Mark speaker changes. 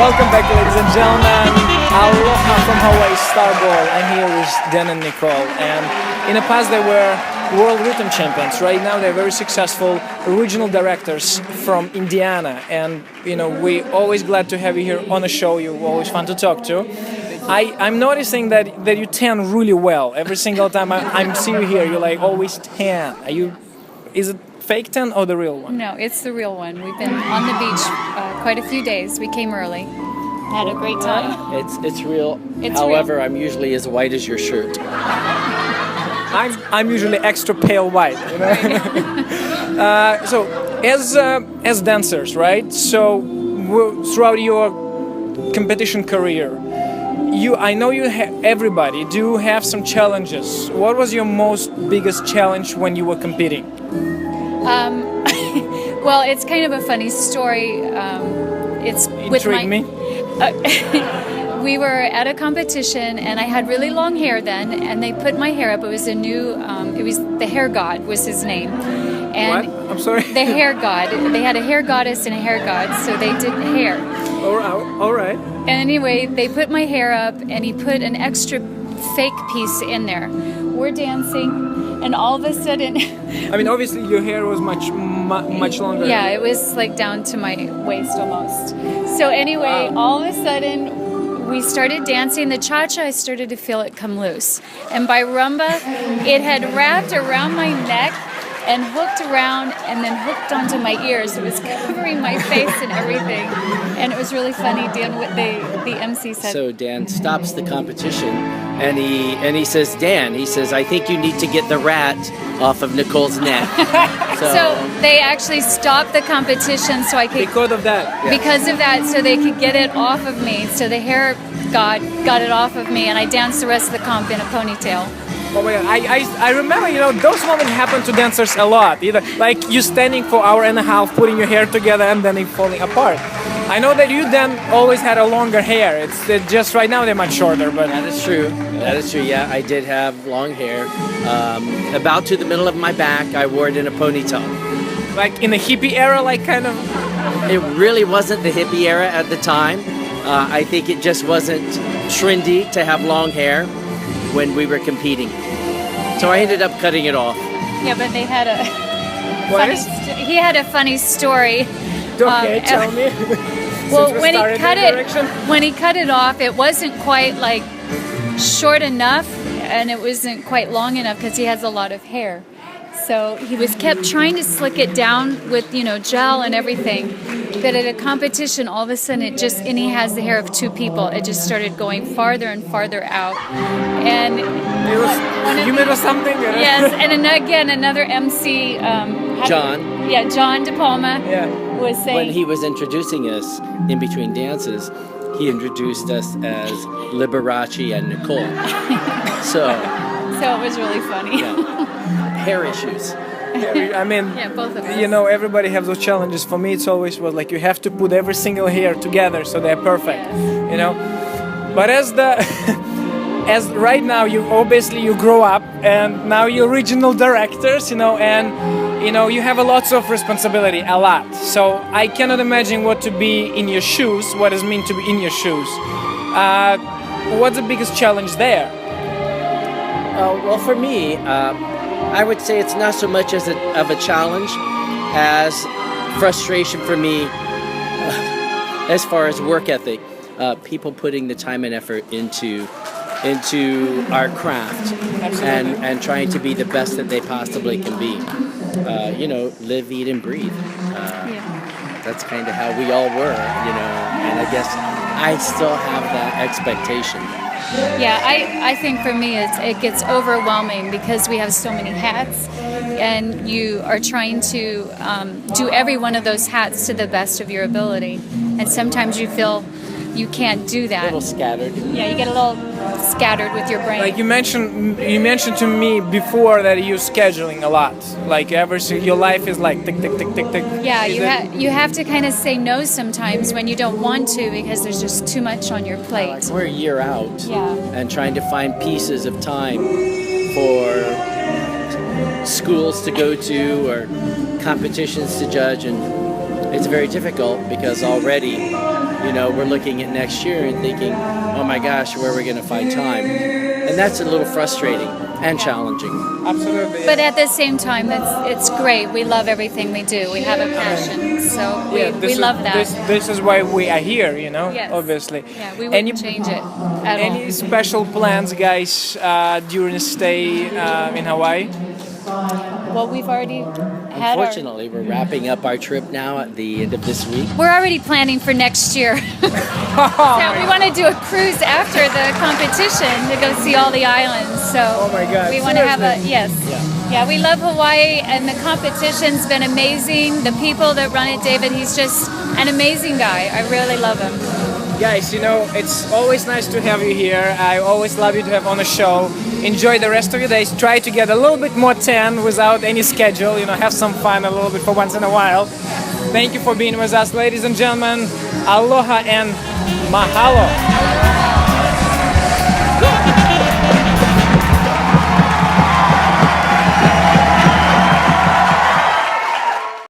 Speaker 1: Welcome back, ladies and gentlemen. Aloha from Hawaii Starball. I'm here with Dan and Nicole. And in the past, they were world rhythm champions. Right now, they're very successful regional directors from Indiana. And, you know, we're always glad to have you here on the show. You're always fun to talk to. I'm noticing that you tan really well. Every single time I see you here, you're like always tan. Is it fake tan or the real one?
Speaker 2: No, it's the real one. We've been on the beach quite a few days. We came early. Had a great time.
Speaker 3: It's real.
Speaker 2: It's
Speaker 3: However,
Speaker 2: real.
Speaker 3: I'm usually as white as your shirt.
Speaker 1: I'm usually extra pale white. You know? So as dancers, right? So throughout your competition career, I know everybody do have some challenges. What was your most biggest challenge when you were competing?
Speaker 2: Well, it's kind of a funny story. It's with
Speaker 1: me.
Speaker 2: We were at a competition, and I had really long hair then, and they put my hair up. It was a new. It was the hair god was his name. And
Speaker 1: what? I'm sorry.
Speaker 2: The hair god. They had a hair goddess and a hair god, so they did hair.
Speaker 1: All right.
Speaker 2: And anyway, they put my hair up, and he put an extra fake piece in there. We're dancing, and all of a sudden...
Speaker 1: I mean, obviously your hair was much longer.
Speaker 2: Yeah, it was like down to my waist almost. So anyway, all of a sudden, we started dancing the cha-cha. I started to feel it come loose. And by rumba, it had wrapped around my neck and hooked around and then hooked onto my ears. It was covering my face and everything. And it was really funny. Dan, what the MC said.
Speaker 3: So Dan stops the competition and he says, Dan, he says, I think you need to get the rat off of Nicole's neck.
Speaker 2: So they actually stopped the competition so I could...
Speaker 1: Because of that.
Speaker 3: Yeah.
Speaker 2: Because of that, so they could get it off of me. So the hair god got it off of me, and I danced the rest of the comp in a ponytail.
Speaker 1: Oh my God, I remember, you know, those moments happen to dancers a lot. Either like you standing for an hour and a half, putting your hair together, and then it falling apart. I know that you then always had a longer hair. It's just right now they're much shorter, but
Speaker 3: That is true. That is true. Yeah, I did have long hair. About to the middle of my back, I wore it in a ponytail.
Speaker 1: like in the hippie era, like kind of.
Speaker 3: It really wasn't the hippie era at the time. I think it just wasn't trendy to have long hair when we were competing. So I ended up cutting it off.
Speaker 2: Yeah, but they had a...
Speaker 1: What
Speaker 2: funny
Speaker 1: is?
Speaker 2: he had a funny story.
Speaker 1: Okay, tell me.
Speaker 2: Well,
Speaker 1: Since we
Speaker 2: when he
Speaker 1: started
Speaker 2: cut
Speaker 1: the
Speaker 2: it,
Speaker 1: direction.
Speaker 2: when he cut it off, it wasn't quite like short enough, and it wasn't quite long enough because he has a lot of hair. So he was kept trying to slick it down with, you know, gel and everything. But at a competition, all of a sudden and he has the hair of two people. It just started going farther and farther out. And
Speaker 1: It was humid or something. You know?
Speaker 2: yes, and again another MC,
Speaker 3: John.
Speaker 2: Yeah, John DePalma.
Speaker 1: Yeah.
Speaker 2: Was saying
Speaker 3: When he was introducing us in between dances, he introduced us as Liberace and Nicole. So
Speaker 2: it was really funny.
Speaker 3: yeah. Hair issues.
Speaker 1: I mean,
Speaker 2: Yeah, both of us.
Speaker 1: you know, everybody has those challenges. For me, it's always was like you have to put every single hair together so they're perfect.
Speaker 2: Yes.
Speaker 1: You know, but as right now you grow up and now you're regional directors. You know, and you know you have lots of responsibility, a lot. So I cannot imagine what to be in your shoes. What does it mean to be in your shoes? What's the biggest challenge there?
Speaker 3: Well, for me, I would say it's not so much of a challenge as frustration for me as far as work ethic. People putting the time and effort into our craft and trying to be the best that they possibly can be. You know, live, eat, and breathe. That's kind of how we all were, you know, and I guess I still have that expectation.
Speaker 2: Yeah, I think for me it gets overwhelming because we have so many hats, and you are trying to do every one of those hats to the best of your ability, and sometimes you feel you can't do that.
Speaker 3: A little scattered.
Speaker 2: Yeah, you get a little scattered with your brain.
Speaker 1: Like you mentioned to me before that you're scheduling a lot. Like your life is like tick tick tick tick tick.
Speaker 2: Yeah, you have to kind of say no sometimes when you don't want to because there's just too much on your plate.
Speaker 3: Like we're a year out
Speaker 2: Yeah.
Speaker 3: and trying to find pieces of time for schools to go to or competitions to judge, and it's very difficult because already, we're looking at next year and thinking, oh my gosh, where are we going to find time? And that's a little frustrating and challenging.
Speaker 1: Absolutely.
Speaker 2: But at the same time, it's great. We love everything we do. We have a passion, so we love that.
Speaker 1: This is why we are here,
Speaker 2: Yes.
Speaker 1: obviously.
Speaker 2: Yeah, we wouldn't change it at all.
Speaker 1: Any special plans, guys, during the stay in Hawaii?
Speaker 2: Well, we've already had
Speaker 3: Unfortunately, we're wrapping up our trip now at the end of this week.
Speaker 2: We're already planning for next year. So we want to do a cruise after the competition to go see all the islands. So
Speaker 1: Oh my God,
Speaker 2: we want to have a
Speaker 1: seriously?
Speaker 2: Yeah, we love Hawaii, and the competition's been amazing. The people that run it, David, he's just an amazing guy. I really love him.
Speaker 1: Guys, it's always nice to have you here. I always love you to have on the show. Enjoy the rest of your days. Try to get a little bit more tan without any schedule. Have some fun a little bit for once in a while. Thank you for being with us, ladies and gentlemen. Aloha and mahalo.